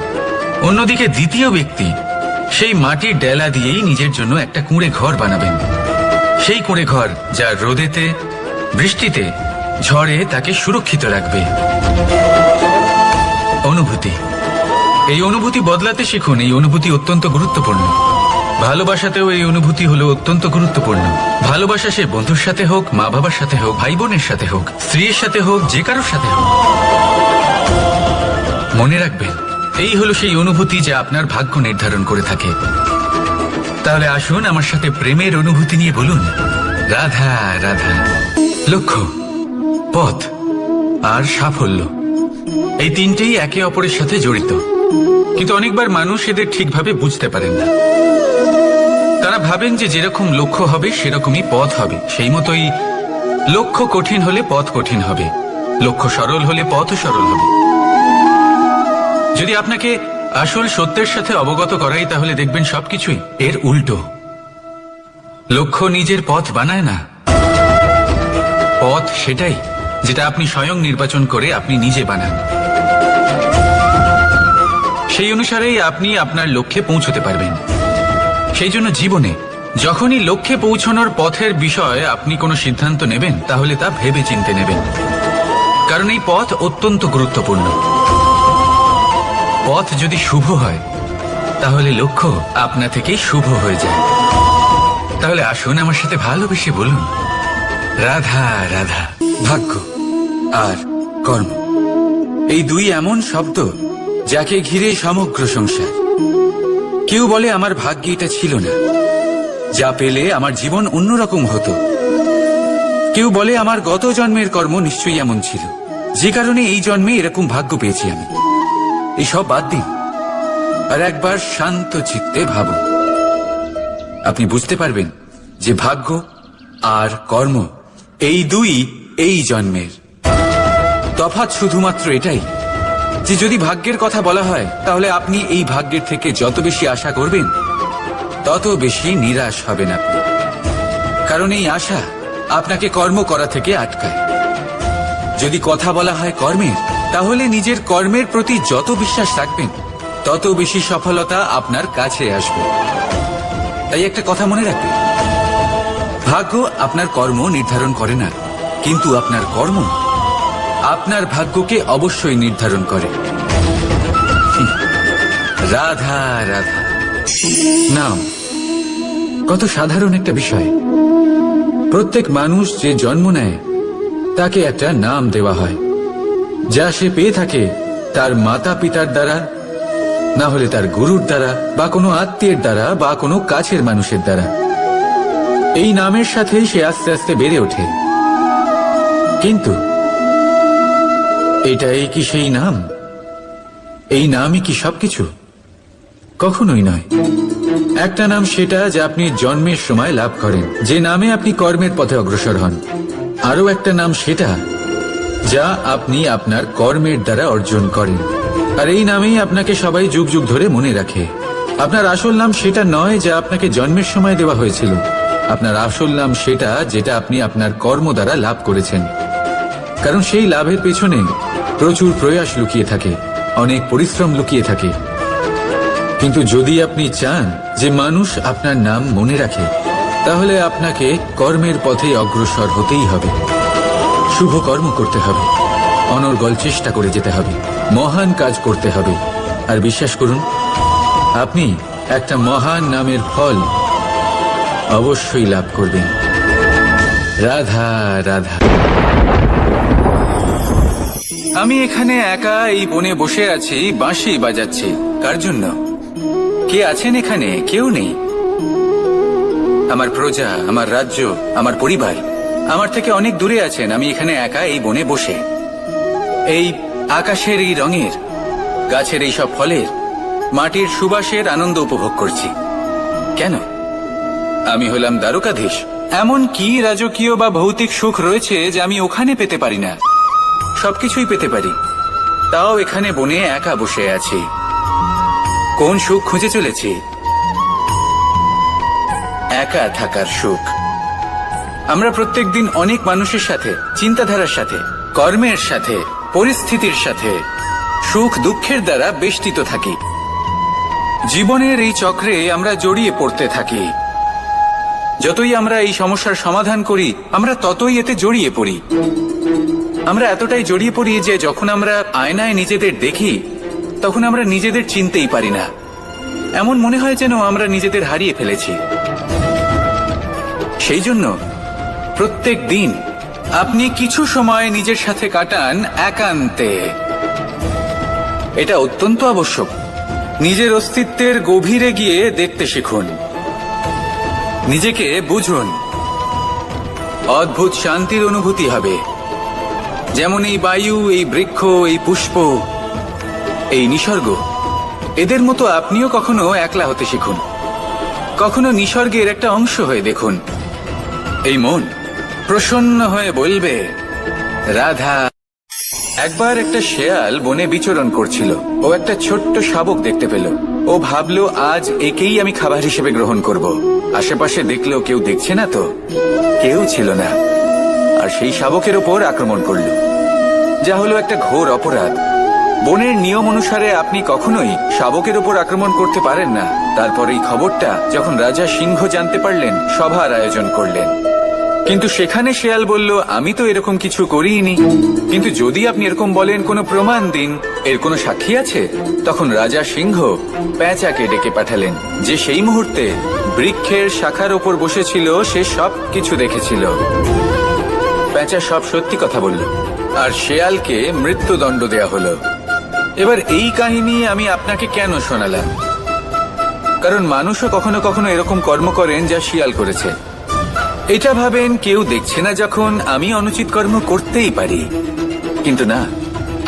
অন্যদিকে দ্বিতীয় ব্যক্তি সেই মাটির ডেলা দিয়েই নিজের জন্য একটা কুঁড়ে ঘর বানাবেন। সেই কুঁড়ে ঘর যা রোদেতে, বৃষ্টিতে, ঝড়ে তাকে সুরক্ষিত রাখবে। অনুভূতি, এই অনুভূতি বদলাতে শিখুন। এই অনুভূতি অত্যন্ত গুরুত্বপূর্ণ। ভালোবাসাতেও এই অনুভূতি হলো অত্যন্ত গুরুত্বপূর্ণ। ভালোবাসা সে বন্ধুর সাথে হোক, মা বাবার সাথে হোক, ভাই বোনের সাথে হোক, স্ত্রীর সাথে হোক, যে কারোর সাথে হোক। মনে রাখবেন, এই হলো সেই অনুভূতি যা আপনার ভাগ্য নির্ধারণ করে থাকে। তাহলে আসুন আমার সাথে প্রেমের অনুভূতি নিয়ে বলুন, রাধা রাধা। লক্ষ্য, পথ আর সাফল্য, এই তিনটেই একে অপরের সাথে জড়িত, কিন্তু অনেকবার মানুষ এদের ঠিকভাবে বুঝতে পারেন না। তারা ভাবেন যে যেরকম লক্ষ্য হবে সেরকমই পথ হবে, সেই মতোই লক্ষ্য কঠিন হলে পথ কঠিন হবে, লক্ষ্য সরল হলে পথও সরল হবে। যদি আপনাকে আসল সত্যের সাথে অবগত করাই, তাহলে দেখবেন সবকিছুই এর উল্টো। লক্ষ্য নিজের পথ বানায় না, পথ সেটাই যেটা আপনি স্বয়ং নির্বাচন করে আপনি নিজে বানান। সেই অনুসারেই আপনি আপনার লক্ষ্যে পৌঁছতে পারবেন। সেই জন্য জীবনে যখনই লক্ষ্যে পৌঁছানোর পথের বিষয়ে আপনি কোনো সিদ্ধান্ত নেবেন, তাহলে তা ভেবে চিন্তে নেবেন, কারণ এই পথ অত্যন্ত গুরুত্বপূর্ণ। পথ যদি শুভ হয়, তাহলে লক্ষ্য আপনা থেকেই শুভ হয়ে যায়। তাহলে আসুন আমার সাথে ভালোবেসে বলুন, রাধা রাধা। ভাগ্য আর কর্ম, এই দুই এমন শব্দ যাকে ঘিরে সমগ্র সংসার। কেউ বলে আমার ভাগ্যে এটা ছিল না, যা পেলে আমার জীবন অন্যরকম হতো। কেউ বলে আমার গত জন্মের কর্ম নিশ্চয়ই এমন ছিল, যে কারণে এই জন্মে এরকম ভাগ্য পেয়েছি আমি। এসব বাদ দিন আর একবার শান্ত চিত্তে ভাবুন। আপনি বুঝতে পারবেন যে ভাগ্য আর কর্ম এই দুই এই জন্মের। তফাৎ শুধুমাত্র এটাই যে যদি ভাগ্যের কথা বলা হয়, তাহলে আপনি এই ভাগ্যের থেকে যত বেশি আশা করবেন, তত বেশি নিরাশ হবেন আপনি, কারণ এই আশা আপনাকে কর্ম করা থেকে আটকায়। যদি কথা বলা হয় কর্মের, তাহলে নিজের কর্মের প্রতি যত বিশ্বাস রাখবেন, তত বেশি সফলতা আপনার কাছে আসবে। তাই একটা কথা মনে রাখবেন, ভাগ্য আপনার কর্ম নির্ধারণ করে না, কিন্তু আপনার কর্ম আপনার ভাগ্যকে অবশ্যই নির্ধারণ করে। রাধা রাধা। নাম কত সাধারণ একটা বিষয়। প্রত্যেক মানুষ যে জন্ম নেয়, তাকে একটা নাম দেওয়া হয়, যা সে পেয়ে থাকে তার মাতা পিতার দ্বারা, না হলে তার গুরুর দ্বারা, বা কোনো আত্মীয়ের দ্বারা, বা কোনো কাছের মানুষের দ্বারা। এই নামের সাথেই সে আস্তে আস্তে বেড়ে ওঠে। কিন্তু এটাই কি সেই নাম? এই নামই কি সবকিছু? কখনোই নয়। একটা নাম সেটা যা আপনি জন্মের সময় লাভ করেন, যে নামে আপনি কর্মের পথে অগ্রসর হন। আরও একটা নাম সেটা যা আপনি আপনার কর্মের দ্বারা অর্জন করেন, আর এই নামেই আপনাকে সবাই যুগ যুগ ধরে মনে রাখে। আপনার আসল নাম সেটা নয় যা আপনাকে জন্মের সময় দেওয়া হয়েছিল। আপনার আসল নাম সেটা যেটা আপনি আপনার কর্ম দ্বারা লাভ করেছেন, কারণ সেই লাভের পেছনে প্রচুর প্রয়াস লুকিয়ে থাকে, অনেক পরিশ্রম লুকিয়ে থাকে। কিন্তু যদি আপনি চান যে মানুষ আপনার নাম মনে রাখে, তাহলে আপনাকে কর্মের পথে অগ্রসর হতেই হবে, শুভ কর্ম করতে হবে, অনর্গল চেষ্টা করে যেতে হবে, মহান কাজ করতে হবে, আর বিশ্বাস করুন, আপনি একটা মহান নামের ফল অবশ্যই লাভ করবেন। রাধা রাধা। আমি এখানে একা এই বনে বসে আছি, বাঁশি বাজাচ্ছি। কার জন্য? কে আছেন এখানে? কেউ নেই। আমার প্রজা, আমার রাজ্য, আমার পরিবার আমার থেকে অনেক দূরে আছেন। আমি এখানে একা এই বনে বসে এই আকাশের এই রঙের, গাছের এই সব ফলের, মাটির সুবাসের আনন্দ উপভোগ করছি। কেন? আমি হলাম দ্বারকাধীশ। এমন কি রাজকীয় বা ভৌতিক সুখ রয়েছে যে আমি ওখানে পেতে পারি না? সবকিছুই পেতে পারি, তাও এখানে বনে একা বসে আছি। কোন সুখ খুঁজে চলেছি? একা থাকার সুখ। আমরা প্রত্যেকদিন অনেক মানুষের সাথে, চিন্তাধারার সাথে, কর্মের সাথে, পরিস্থিতির সাথে, সুখ দুঃখের দ্বারা বেষ্টিত থাকি। জীবনের এই চক্রে আমরা জড়িয়ে পড়তে থাকি। যতই আমরা এই সমস্যার সমাধান করি, আমরা ততই এতে জড়িয়ে পড়ি। আমরা এতটাই জড়িয়ে পড়ি যে যখন আমরা আয়নায় নিজেদের দেখি, তখন আমরা নিজেদের চিনতেই পারি না। এমন মনে হয় যেন আমরা নিজেদের হারিয়ে ফেলেছি। সেই জন্য প্রত্যেক দিন আপনি কিছু সময় নিজের সাথে কাটান একান্তে। এটা অত্যন্ত আবশ্যক। নিজের অস্তিত্বের গভীরে গিয়ে দেখতে শিখুন, নিজেকে বুঝুন। অদ্ভুত শান্তির অনুভূতি হবে। যেমন এই বায়ু, এই বৃক্ষ, এই পুষ্প, এই নিসর্গ, এদের মতো আপনিও কখনো একলা হতে শিখুন। কখনো নিসর্গের একটা অংশ হয়ে দেখুন। এই মন প্রসন্ন হয়ে বলবে রাধা। একবার একটা শেয়াল বনে বিচরণ করছিল। ও একটা ছোট্ট শাবক দেখতে পেল। ও ভাবলো, আজ একেই আমি খাবার হিসেবে গ্রহণ করব। আশেপাশে দেখলো কেউ দেখছে না তো, কেউ ছিল না। আর সেই শাবকের ওপর আক্রমণ করলো, যা হলো একটা ঘোর অপরাধ। বনের নিয়ম অনুসারে আপনি কখনোই শাবকের ওপর আক্রমণ করতে পারেন না। তারপর এই খবরটা যখন রাজা সিংহ জানতে পারলেন, সভার আয়োজন করলেন। কিন্তু সেখানে শেয়াল বলল, আমি তো এরকম কিছু করিনি। কিন্তু যদি আপনি এরকম বলেন, কোনো প্রমাণ দিন, এর কোনো সাক্ষী আছে? তখন রাজা সিংহ পেঁচাকে ডেকে পাঠালেন, যে সেই মুহূর্তে বৃক্ষের শাখার ওপর বসেছিল। সে সব কিছু দেখেছিল। পেঁচা সব সত্যি কথা বলল, আর শেয়ালকে মৃত্যুদণ্ড দেয়া হলো। এবার এই কাহিনী আমি আপনাকে কেন শোনালাম? কারণ মানুষও কখনো কখনো এরকম কর্ম করেন যা শিয়াল করেছে। এটা ভাবেন কেউ দেখছে না, যখন আমি অনুচিত কর্ম করতেই পারি। কিন্তু না,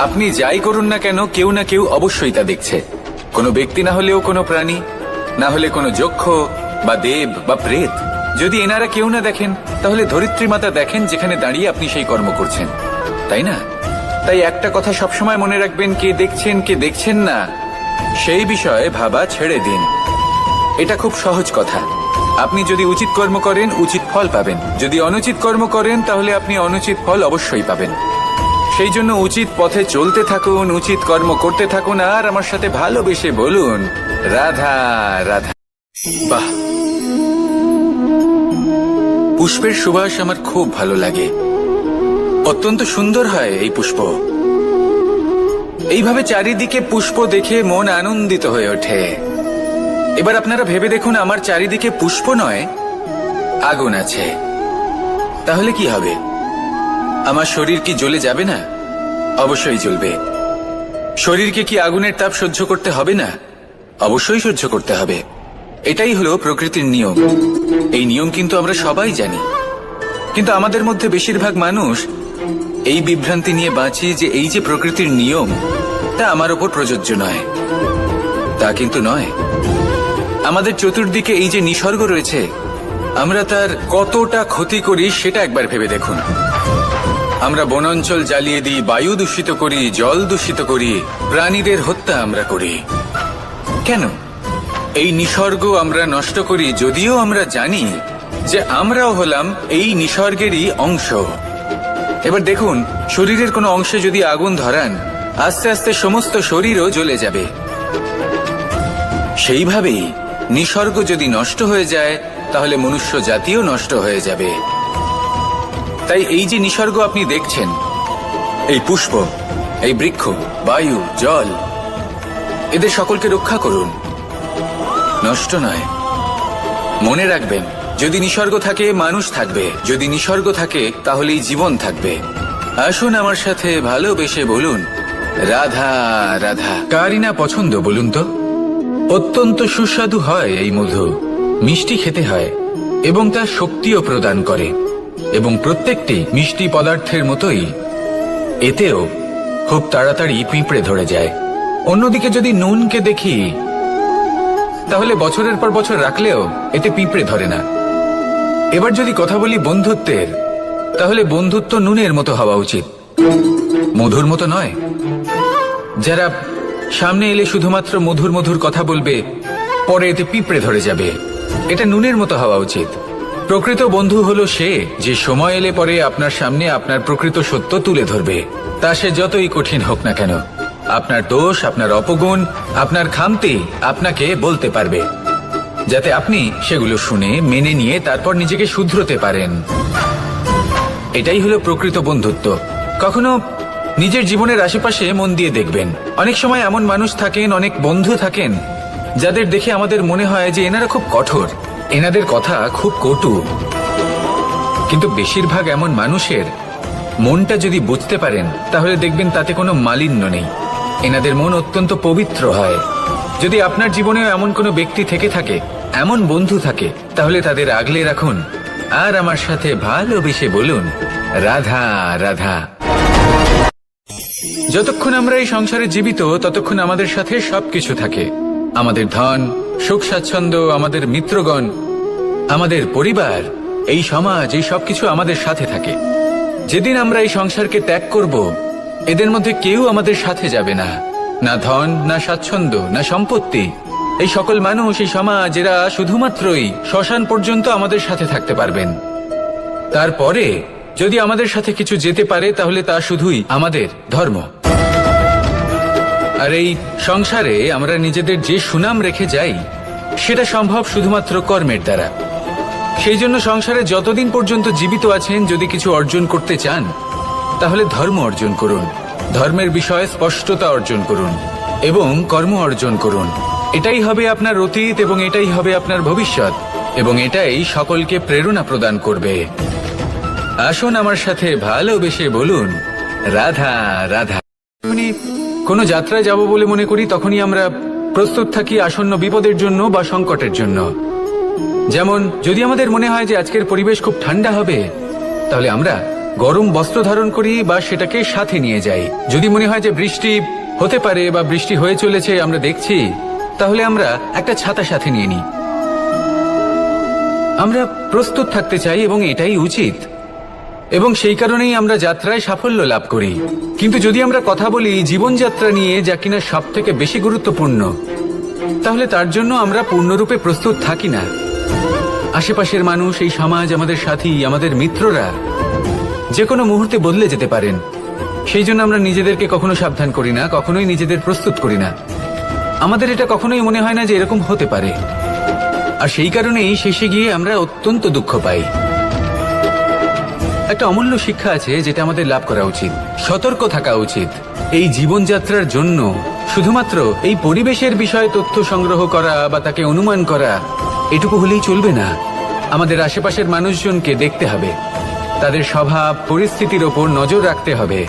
আপনি যাই করুন না কেন, কেউ না কেউ অবশ্যই তা দেখছে। কোনো ব্যক্তি না হলেও কোনো প্রাণী, না হলে কোনো যক্ষ বা দেব বা প্রেত। যদি এনারা কেউ না দেখেন, তাহলে ধরিত্রী মাতা দেখেন, যেখানে দাঁড়িয়ে আপনি সেই কর্ম করছেন, তাই না? তাই একটা কথা সবসময় মনে রাখবেন, কে দেখছেন কে দেখছেন না সেই বিষয়ে ভাবা ছেড়ে দিন। এটা খুব সহজ কথা। আপনি যদি উচিত কর্ম করেন, উচিত ফল পাবেন। যদি অনুচিত কর্ম করেন, তাহলে আপনি অনুচিত ফল অবশ্যই পাবেন। সেই জন্য উচিত পথে চলতে থাকুন, উচিত কর্ম করতে থাকুন, আর আমার সাথে ভালোবেসে বলুন রাধা রাধা। বাহ, পুষ্পের সুবাস আমার খুব ভালো লাগে। অত্যন্ত সুন্দর হয় এই পুষ্প। এইভাবে চারিদিকে পুষ্প দেখে মন আনন্দিত হয়ে ওঠে। এবার আপনারা ভেবে দেখুন, আমার চারিদিকে পুষ্প নয়, আগুন আছে। তাহলে কি হবে? আমার শরীর কি জ্বলে যাবে না? অবশ্যই জ্বলবে। শরীরকে কি আগুনের তাপ সহ্য করতে হবে না? অবশ্যই সহ্য করতে হবে। এটাই হলো প্রকৃতির নিয়ম। এই নিয়ম কিন্তু আমরা সবাই জানি, কিন্তু আমাদের মধ্যে বেশিরভাগ মানুষ এই বিভ্রান্তি নিয়ে বাঁচি যে এই যে প্রকৃতির নিয়ম, তা আমার ওপর প্রযোজ্য নয়। তা কিন্তু নয়। আমাদের চতুর্দিকে এই যে নিসর্গ রয়েছে, আমরা তার কতটা ক্ষতি করি সেটা একবার ভেবে দেখুন। আমরা বনাঞ্চল জ্বালিয়ে দিই, বায়ু দূষিত করি, জল দূষিত করি, প্রাণীদের হত্যা আমরা করি। কেন? এই নিসর্গ আমরা নষ্ট করি, যদিও আমরা জানি যে আমরাও হলাম এই নিসর্গেরই অংশ। এবার দেখুন, শরীরের কোনো অংশে যদি আগুন ধরান, আস্তে আস্তে সমস্ত শরীরও জ্বলে যাবে। সেইভাবেই নিসর্গ যদি নষ্ট হয়ে যায়, তাহলে মনুষ্য জাতিও নষ্ট হয়ে যাবে। তাই এই যে নিসর্গ আপনি দেখছেন, এই পুষ্প, এই বৃক্ষ, বায়ু, জল, এদের সকলকে রক্ষা করুন, নষ্ট নয়। মনে রাখবেন, যদি নিসর্গ থাকে মানুষ থাকবে, যদি নিসর্গ থাকে তাহলেই জীবন থাকবে। আসুন আমার সাথে ভালোবেসে বলুন, রাধা রাধা। কারই না পছন্দ বলুন তো? অত্যন্ত সুস্বাদু হয় এই মধু, মিষ্টি খেতে হয় এবং তা শক্তিও প্রদান করে, এবং প্রত্যেকটি মিষ্টি পদার্থের মতোই এতেও খুব তাড়াতাড়ি পিঁপড়ে ধরে যায়। অন্যদিকে যদি নুনকে দেখি, তাহলে বছরের পর বছর রাখলেও এতে পিঁপড়ে ধরে না। এবার যদি কথা বলি বন্ধুত্বের, তাহলে বন্ধুত্ব নুনের মতো হওয়া উচিত, মধুর মতো নয়। যারা সামনে এলে শুধুমাত্র মধুর মধুর কথা বলবে, পরে এতে পিঁপড়ে ধরে যাবে, এটা নুনের মতো হওয়া উচিত। প্রকৃত বন্ধু হলো সে যে সময় এলে পরে আপনার সামনে আপনার প্রকৃত সত্য তুলে ধরবে, তা সে যতই কঠিন হোক না কেন। আপনার দোষ, আপনার অপগুণ, আপনার খামতি আপনাকে বলতে পারবে, যাতে আপনি সেগুলো শুনে মেনে নিয়ে তারপর নিজেকে শুধরোতে পারেন। এটাই হলো প্রকৃত বন্ধুত্ব। কখনো নিজের জীবনের আশেপাশে মন দিয়ে দেখবেন, অনেক সময় এমন মানুষ থাকেন, অনেক বন্ধু থাকেন, যাদের দেখে আমাদের মনে হয় যে এনারা খুব কঠোর, এনাদের কথা খুব কটু। কিন্তু বেশিরভাগ এমন মানুষের মনটা যদি বুঝতে পারেন, তাহলে দেখবেন তাতে কোনো মালিন্য নেই, এনাদের মন অত্যন্ত পবিত্র হয়। যদি আপনার জীবনেও এমন কোনো ব্যক্তি থেকে থাকে, এমন বন্ধু থাকে, তাহলে তাদের আগলে রাখুন আর আমার সাথে ভালোবেসে বলুন, রাধা রাধা। যতক্ষণ আমরা এই সংসারে জীবিত, ততক্ষণ আমাদের সাথে সবকিছু থাকে, আমাদের ধন, সুখ স্বাচ্ছন্দ্য, আমাদের মিত্রগণ, আমাদের পরিবার, এই সমাজ, এই সবকিছু আমাদের সাথে থাকে। যেদিন আমরা এই সংসারকে ত্যাগ করব, এদের মধ্যে কেউ আমাদের সাথে যাবে না, না ধন, না স্বাচ্ছন্দ্য, না সম্পত্তি। এই সকল মানুষ, এই সমাজ, এরা শুধুমাত্রই শ্মশান পর্যন্ত আমাদের সাথে থাকতে পারবেন। তারপরে যদি আমাদের সাথে কিছু যেতে পারে, তাহলে তা শুধুই আমাদের ধর্ম। আর এই সংসারে আমরা নিজেদের যে সুনাম রেখে যাই, সেটা সম্ভব শুধুমাত্র কর্মের দ্বারা। সেই জন্য সংসারে যতদিন পর্যন্ত জীবিত আছেন, যদি কিছু অর্জন করতে চান, তাহলে ধর্ম অর্জন করুন, ধর্মের বিষয়ে স্পষ্টতা অর্জন করুন এবং কর্ম অর্জন করুন। এটাই হবে আপনার অতীত এবং এটাই হবে আপনার ভবিষ্যৎ, এবং এটাই সকলকে প্রেরণা প্রদান করবে। আসুন আমার সাথে ভালোবেসে বলুন, রাধা রাধা। কোনো যাত্রায় যাব বলে মনে করি, তখনই আমরা প্রস্তুত থাকি আসন্ন বিপদের জন্য বা সংকটের জন্য। যেমন যদি আমাদের মনে হয় যে আজকের পরিবেশ খুব ঠান্ডা হবে, তাহলে আমরা গরম বস্ত্র ধারণ করি বা সেটাকে সাথে নিয়ে যাই। যদি মনে হয় যে বৃষ্টি হতে পারে বা বৃষ্টি হয়ে চলেছে, আমরা দেখছি, তাহলে আমরা একটা ছাতা সাথে নিয়ে নিই। আমরা প্রস্তুত থাকতে চাই এবং এটাই উচিত, এবং সেই কারণেই আমরা যাত্রায় সাফল্য লাভ করি। কিন্তু যদি আমরা কথা বলি জীবনযাত্রা নিয়ে, যা কিনা সব থেকে বেশি গুরুত্বপূর্ণ, তাহলে তার জন্য আমরা পূর্ণরূপে প্রস্তুত থাকি না। আশেপাশের মানুষ, এই সমাজ, আমাদের সাথী, আমাদের মিত্ররা যে কোনো মুহূর্তে বদলে যেতে পারেন। সেই জন্য আমরা নিজেদেরকে কখনো সাবধান করি না, কখনোই নিজেদের প্রস্তুত করি না। আমাদের এটা কখনোই মনে হয় না যে এরকম হতে পারে, আর সেই কারণেই শেষে গিয়ে আমরা অত্যন্ত দুঃখ পাই। একটা অমূল্য শিক্ষা আছে যেটা আমাদের লাভ করা উচিত, সতর্ক থাকা উচিত। এই জীবনযাত্রার জন্য শুধুমাত্র এই পরিবেশের বিষয়ে তথ্য সংগ্রহ করা বা তাকে অনুমান করা, এটুকু হলেই চলবে না। আমাদের আশেপাশের মানুষজনকে দেখতে হবে, তাদের স্বভাব পরিস্থিতির ওপর নজর রাখতে হবে।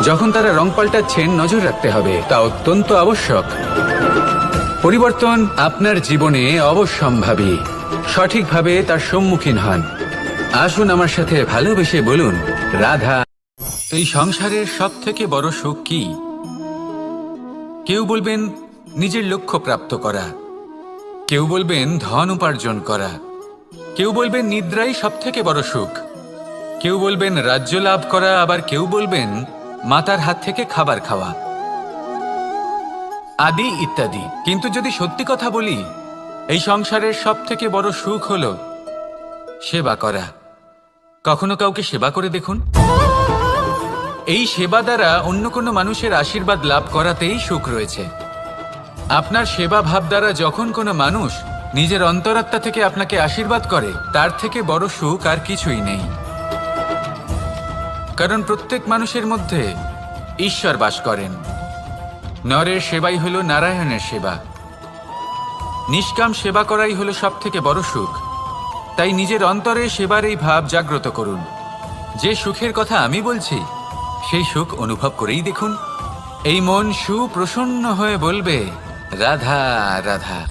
যখন তারা রং পাল্টাচ্ছেন, নজর রাখতে হবে, তা অত্যন্ত আবশ্যক। পরিবর্তন আপনার জীবনে অবশ্যম্ভাবী, সঠিকভাবে তার সম্মুখীন হন। আসুন আমার সাথে ভালোবেসে বলুন, রাধা। এই সংসারের সব থেকে বড় সুখ কি? কেউ বলবেন নিজের লক্ষ্য প্রাপ্ত করা, কেউ বলবেন ধন উপার্জন করা, কেউ বলবেন নিদ্রাই সব থেকে বড় সুখ, কেউ বলবেন রাজ্য লাভ করা, আবার কেউ বলবেন মাতার হাত থেকে খাবার খাওয়া, আদি ইত্যাদি। কিন্তু যদি সত্যি কথা বলি, এই সংসারের সব থেকে বড় সুখ হলো সেবা করা। কখনো কাউকে সেবা করে দেখুন। এই সেবা দ্বারা অন্য কোনো মানুষের আশীর্বাদ লাভ করাতেই সুখ রয়েছে। আপনার সেবা ভাব দ্বারা যখন কোনো মানুষ নিজের অন্তরাত্মা থেকে আপনাকে আশীর্বাদ করে, তার থেকে বড় সুখ আর কিছুই নেই। কারণ প্রত্যেক মানুষের মধ্যে ঈশ্বর বাস করেন। নরের সেবাই হলো নারায়ণের সেবা। নিষ্কাম সেবা করাই হলো সব থেকে বড় সুখ। তাই নিজের অন্তরে সেবার এই ভাব জাগ্রত করুন। যে সুখের কথা আমি বলছি সেই সুখ অনুভব করেই দেখুন। এই মন সুপ্রসন্ন হয়ে বলবে, রাধা রাধা।